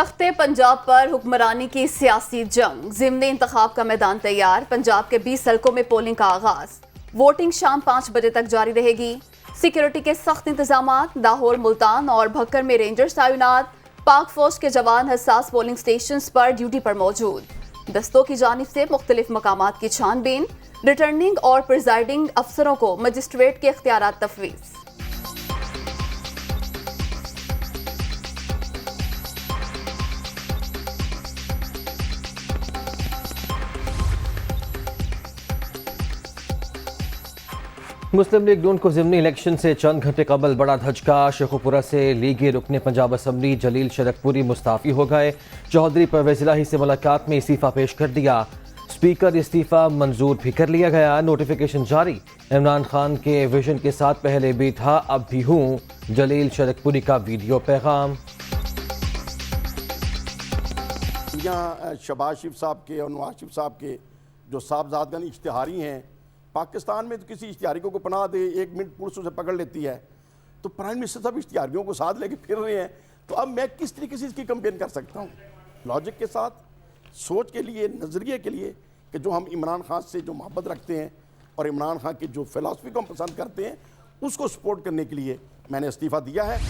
तख्ते पंजाब पर हुक्मरानी की सियासी जंग, ज़िमनी इंतखाब का मैदान तैयार। पंजाब के 20 हलकों में पोलिंग का आगाज। वोटिंग शाम 5 बजे तक जारी रहेगी। सिक्योरिटी के सख्त इंतजामात। लाहौर, मुल्तान और भक्कर में रेंजर्स तैनात। पाक फौज के जवान हसास पोलिंग स्टेशन पर ड्यूटी पर मौजूद। दस्तों की जानिब से मुख्तलिफ मकामात की छानबीन। रिटर्निंग और प्रिजाइडिंग अफसरों को मजिस्ट्रेट के इख्तियारात तफवीज़। मुस्लिम लीग नून को ज़िमनी इलेक्शन से चंद घंटे कबल बड़ा धचका। शेखुपुरा से लीगी रुकने पंजाब असम्बली जलील शरकपुरी मुस्ताफ़ी हो गए। चौधरी परवेज़ इलाही से मुलाकात में इस्तीफ़ा पेश कर दिया। स्पीकर इस्तीफ़ा मंजूर भी कर लिया गया। नोटिफिकेशन जारी। इमरान खान के विजन के साथ पहले भी था, अब भी हूँ। जलील शरकपुरी का वीडियो पैगाम। यहाँ शहबाज शरीफ साहब के और नवाज शरीफ साहब के जो साहबजादगान इश्तिहारी हैं, पाकिस्तान में तो किसी इश्तिहारियों को पनाह दे 1 मिनट पुलिस उसे पकड़ लेती है, तो प्राइम मिनिस्टर साहब इश्तिहारियों को साथ लेके फिर रहे हैं। तो अब मैं किस तरीके से इसकी कंपेयर कर सकता हूँ लॉजिक के साथ, सोच के लिए, नज़रिए के लिए, कि जो हम इमरान खान से जो मोहब्बत रखते हैं और इमरान खान की जो फ़िलासफ़ी को हम पसंद करते हैं, उसको सपोर्ट करने के लिए मैंने इस्तीफ़ा दिया है।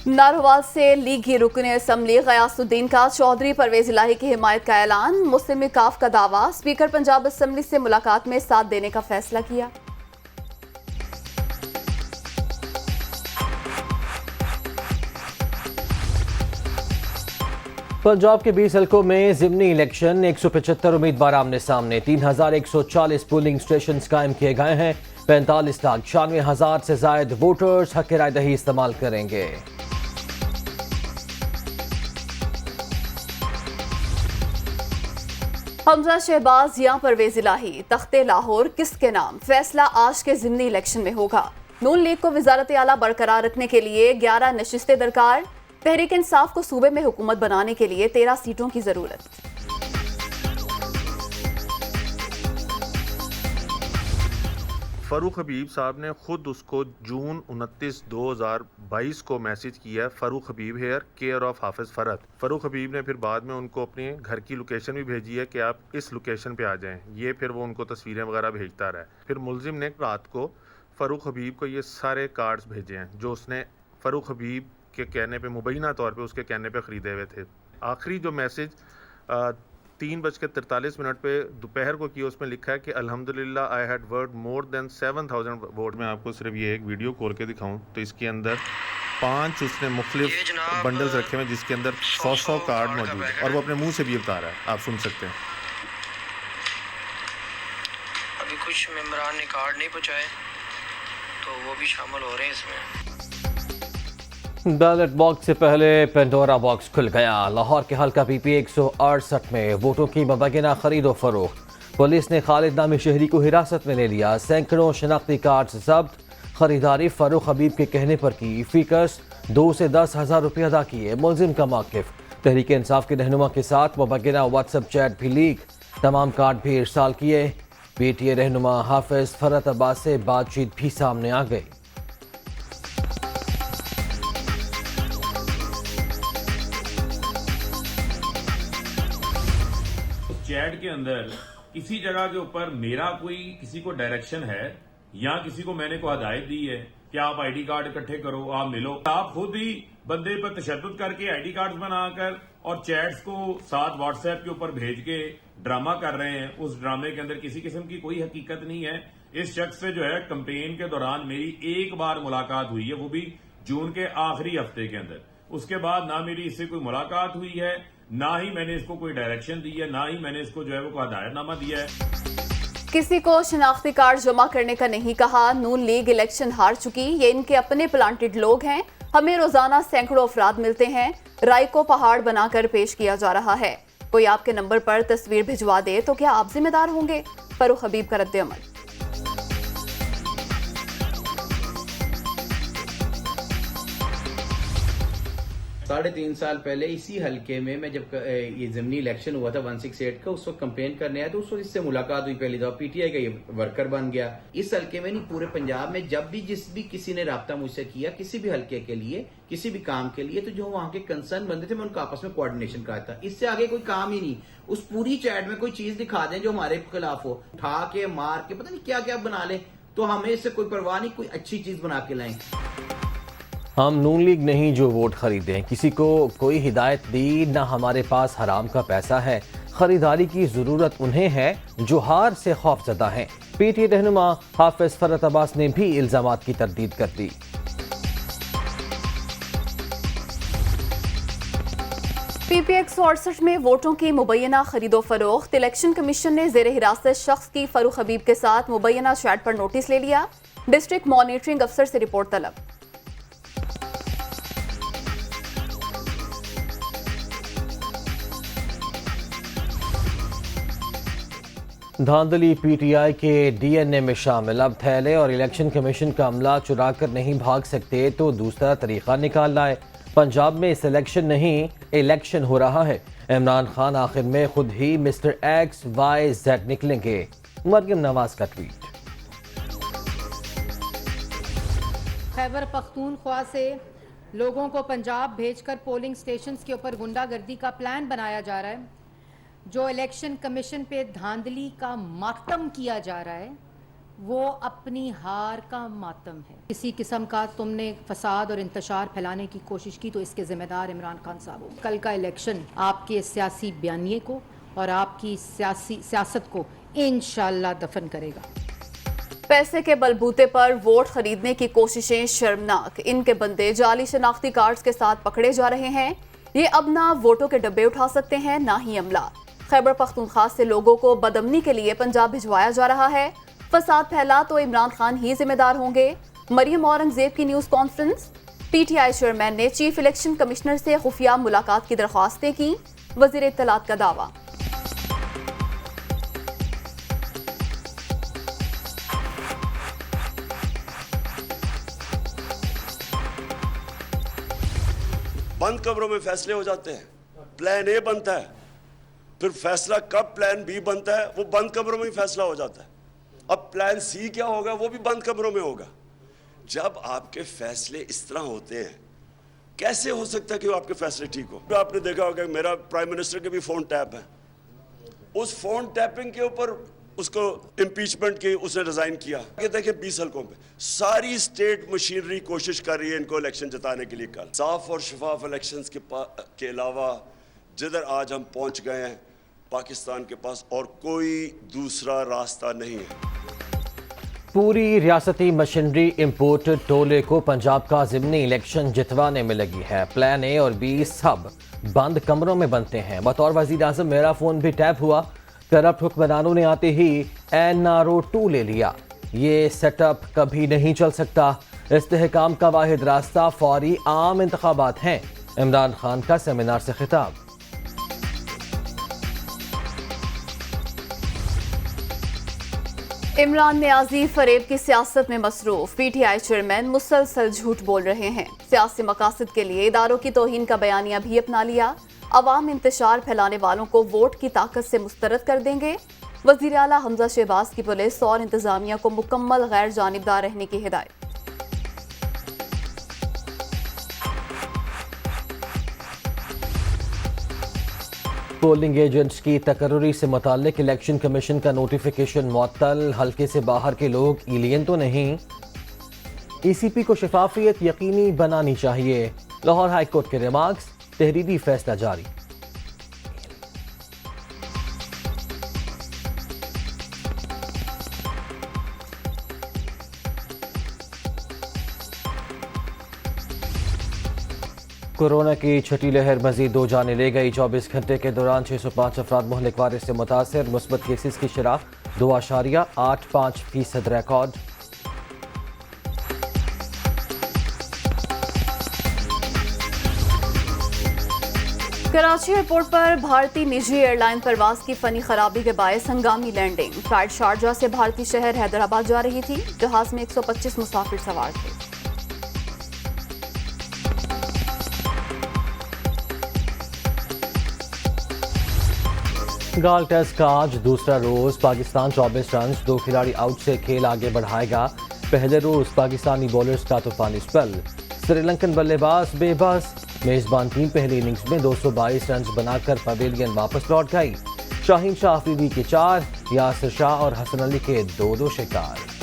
नारोवाल से लीगी रुकने असम्बली गयासुद्दीन का चौधरी परवेज़ इलाही की हिमायत का ऐलान। मुस्लिम काफ का दावा। स्पीकर पंजाब असम्बली से मुलाकात में साथ देने का फैसला किया। पंजाब के 20 हलकों में ज़िमनी इलेक्शन। 175 उम्मीदवार आमने सामने। 3140 पोलिंग स्टेशन कायम किए गए हैं। 45,96,000 से जायद वोटर्स हक राय दही इस्तेमाल करेंगे। हमजा शहबाज या परवेज़ इलाही, तख्ते लाहौर किसके नाम? फैसला आज के ज़िमनी इलेक्शन में होगा। नून लीग को वज़ारत आला बरकरार रखने के लिए 11 नशिस्तें दरकार। तहरीक इंसाफ को सूबे में हुकूमत बनाने के लिए 13 सीटों की जरूरत। फ़ारूक हबीब साहब ने खुद उसको जून 29, 2022 को मैसेज किया है, फ़ारूक हबीब हेयर, केयर ऑफ हाफिज़ फ़रहत। फ़ारूक हबीब ने फिर बाद में उनको अपने घर की लोकेशन भी भेजी है कि आप इस लोकेशन पे आ जाएं। ये फिर वो उनको तस्वीरें वगैरह भेजता रहा है। फिर मुलजिम ने रात को फ़ारूक हबीब को ये सारे कार्ड्स भेजे हैं जो उसने फ़ारूक हबीब के कहने पे, मुबैना तौर पे उसके कहने पे ख़रीदे हुए थे। आखिरी जो मैसेज 3:43 पे दोपहर को किया, उसमें लिखा है कि अल्हम्दुलिल्लाह I had word more than 7,000 vote. मैं आपको सिर्फ ये एक वीडियो खोल के दिखाऊं तो इसके अंदर 5 उसने मुख्तलिफ बंडल्स रखे हुए जिसके अंदर 100 कार्ड मौजूद है और वो अपने मुंह से भी बता रहा है। आप सुन सकते हैं। अभी कुछ मेंबरान ने कार्ड नहीं पहुंचाए तो वो भी शामिल हो रहे हैं इसमें। बैलेट बॉक्स से पहले पेंडोरा बॉक्स खुल गया। लाहौर के हल्का पीपी 168 में वोटों की मुबैना खरीदो फरोख्त। पुलिस ने खालिद नामी शहरी को हिरासत में ले लिया। सैकड़ों शनाख्ती कार्ड जब्त। खरीदारी फ़ारूक हबीब के कहने पर की। फीकस 2 से 10,000 रुपये अदा किए। मुलजिम का मौक़िफ़। तहरीक इंसाफ के रहनुमा के साथ मुबैना व्हाट्सएप चैट भी लीक। तमाम कार्ड भी इरसाल किए। पीटीए रहनुमा हाफिज़ फ़रहत अब्बास से बातचीत भी सामने आ गई। चैट के अंदर किसी जगह के ऊपर मेरा कोई किसी को डायरेक्शन है या किसी को मैंने को हदायत दी है कि आप आईडी कार्ड इकट्ठे करो, आप मिलो, आप खुद ही बंदे पर तशद्दुद करके आईडी कार्ड बनाकर और चैट्स को साथ व्हाट्सएप के ऊपर भेज के ड्रामा कर रहे हैं। उस ड्रामे के अंदर किसी किस्म की कोई हकीकत नहीं है। इस शख्स से जो है कैंपेन के दौरान मेरी एक बार मुलाकात हुई है, वो भी जून के आखिरी हफ्ते के अंदर। उसके बाद ना मेरी इससे कोई मुलाकात हुई है, ना ही मैंने इसको कोई डायरेक्शन दी है, ना ही मैंने इसको जो है वो हदायतनामा दिया है। किसी को शनाख्ती कार्ड जमा करने का नहीं कहा। नून लीग इलेक्शन हार चुकी। ये इनके अपने प्लांटेड लोग हैं। हमें रोजाना सैकड़ों अफराद मिलते हैं। राय को पहाड़ बनाकर पेश किया जा रहा है। कोई आपके नंबर पर तस्वीर भिजवा दे तो क्या आप जिम्मेदार होंगे? फ़ारूक हबीब का रद्द-ए-अमल। 3.5 साल पहले इसी हलके में मैं जब ये ज़िमनी इलेक्शन हुआ था 168 का, उस वक्त कंपेन करने आया तो उस वक्त इससे मुलाकात हुई पहली दफा। पीटीआई का ये वर्कर बन गया। इस हलके में नहीं, पूरे पंजाब में जब भी जिस भी किसी ने राब्ता मुझसे किया किसी भी हलके के लिए, किसी भी काम के लिए, तो जो वहां के कंसर्न बंदे थे मैं उनका आपस में कोऑर्डिनेशन कराता था। इससे आगे कोई काम ही नहीं। उस पूरी चैट में कोई चीज दिखा दें जो हमारे खिलाफ हो, उठा के मार के पता नहीं क्या क्या बना ले, तो हमें इससे कोई परवाह नहीं, कोई अच्छी चीज बना के लाएं। हम नून लीग नहीं जो वोट खरीदें, किसी को कोई हिदायत दी ना, हमारे पास हराम का पैसा है। खरीदारी की जरूरत उन्हें है जो हार से खौफजदा हैं। पीटीआई रहनुमा हाफिज फरत अब्बास ने भी इल्जामात की तरदीद कर दी। पीपीए 168 में वोटों की मुबैना खरीदो फरोख्त। इलेक्शन कमीशन ने जेर हिरासत शख्स की फरूख हबीब के साथ मुबैना चैट पर नोटिस ले लिया। डिस्ट्रिक्ट मॉनिटरिंग अफसर से रिपोर्ट तलब। धांधली पीटीआई के डीएनए में शामिल। अब थैले और इलेक्शन कमीशन का अमला चुरा कर नहीं भाग सकते तो दूसरा तरीका निकाल लाए। पंजाब में सिलेक्शन नहीं इलेक्शन हो रहा है। इमरान खान आखिर में खुद ही मिस्टर XYZ निकलेंगे। मरियम नवाज का ट्वीट। खैबर पख्तूनख्वा से लोगों को पंजाब भेजकर पोलिंग स्टेशंस के ऊपर गुंडागर्दी का प्लान बनाया जा रहा है। जो इलेक्शन कमीशन पे धांधली का मातम किया जा रहा है वो अपनी हार का मातम है। किसी किस्म का तुमने फसाद और इंतशार फैलाने की कोशिश की तो इसके जिम्मेदार इमरान खान साहब हो। कल का इलेक्शन आपके सियासी बयानिए को और आपकी सियासत को इंशाल्लाह दफन करेगा। पैसे के बलबूते पर वोट खरीदने की कोशिशें शर्मनाक। इनके बंदे जाली शनाख्ती कार्ड्स के साथ पकड़े जा रहे हैं। ये अब ना वोटों के डब्बे उठा सकते हैं ना ही अमला। खैबर पख्तूनख्वा से लोगों को बदअमनी के लिए पंजाब भिजवाया जा रहा है। फसाद फैला तो इमरान खान ही जिम्मेदार होंगे। मरियम औरंगजेब की न्यूज कॉन्फ्रेंस। पीटीआई चेयरमैन ने चीफ इलेक्शन कमिश्नर से खुफिया मुलाकात की दरख्वास्तें की। वजीर इत्तलात का दावा। बंद कमरों में फैसले हो जाते हैं। प्लान ए बनता है, फिर फैसला कब प्लान बी बनता है वो बंद कमरों में ही फैसला हो जाता है। अब प्लान सी क्या होगा वो भी बंद कमरों में होगा। जब आपके फैसले इस तरह होते हैं कैसे हो सकता है कि वो आपके फैसले ठीक हो। आपने देखा होगा मेरा प्राइम मिनिस्टर के भी फोन टैप है। उस फोन टैपिंग के ऊपर उसको इम्पीचमेंट की उसने रिजाइन किया। देखिए 20 हल्कों पे सारी स्टेट मशीनरी कोशिश कर रही है इनको इलेक्शन जिताने के लिए। कल साफ और शफाफ इलेक्शंस के अलावा जिधर आज हम पहुंच गए हैं पाकिस्तान के पास और कोई दूसरा रास्ता नहीं है। पूरी रियासती मशीनरी इम्पोर्टेड टोले को पंजाब का ज़िमनी इलेक्शन जितवाने में लगी है। प्लान ए और बी सब बंद कमरों में बनते हैं। बतौर वज़ीर आज़म मेरा फ़ोन भी टैप हुआ। करप्ट हुक्मरानों ने आते ही NRO 2 ले लिया। ये सेटअप कभी नहीं चल सकता। इस्तेहकाम का वाहिद रास्ता फौरी आम इंतखाबात हैं। इमरान खान का सेमिनार से खिताब। इमरान नियाजी फरेब की सियासत में मसरूफ। पीटीआई चेयरमैन मुसलसल झूठ बोल रहे हैं। सियासी मकासद के लिए इदारों की तौहीन का बयानिया भी अपना लिया। अवाम इंतशार फैलाने वालों को वोट की ताकत से मुस्तरद कर देंगे। वज़ीर आला हमजा शहबाज की पुलिस और इंतजामिया को मुकम्मल गैर जानिबदार रहने की हिदायत। पोलिंग एजेंट्स की तकर्री से मुताल्लिक इलेक्शन कमीशन का नोटिफिकेशन मुअत्तल। हल्के से बाहर के लोग एलियन तो नहीं। ECP को शफाफियत यकीनी बनानी चाहिए। लाहौर हाई कोर्ट के रिमार्क्स। तहरीरी फैसला जारी। कोरोना की छठी लहर मजीद 2 जाने ले गई। 24 घंटे के दौरान 605 अफराद मुहलिक वायरस से मुतासर। मुस्बत केसेस की शरह 2.85% रिकॉर्ड। कराची एयरपोर्ट पर भारतीय निजी एयरलाइन परवाज की फनी खराबी के बायस हंगामी लैंडिंग। फ्लाइट शारजा से भारतीय शहर हैदराबाद जा रही थी। जहाज में 125 मुसाफिर सवार थे। गाल टेस्ट का आज दूसरा रोज पाकिस्तान 24 रन 2 खिलाड़ी आउट से खेल आगे बढ़ाएगा। पहले रोज पाकिस्तानी बॉलर्स का तूफानी स्पेल, श्रीलंकन बल्लेबाज बेबस। मेजबान टीम पहली इनिंग्स में 222 रन बनाकर पवेलियन वापस लौट गई। शाहीन शाह अफरीदी के 4, यासिर शाह और हसन अली के 2 शिकार।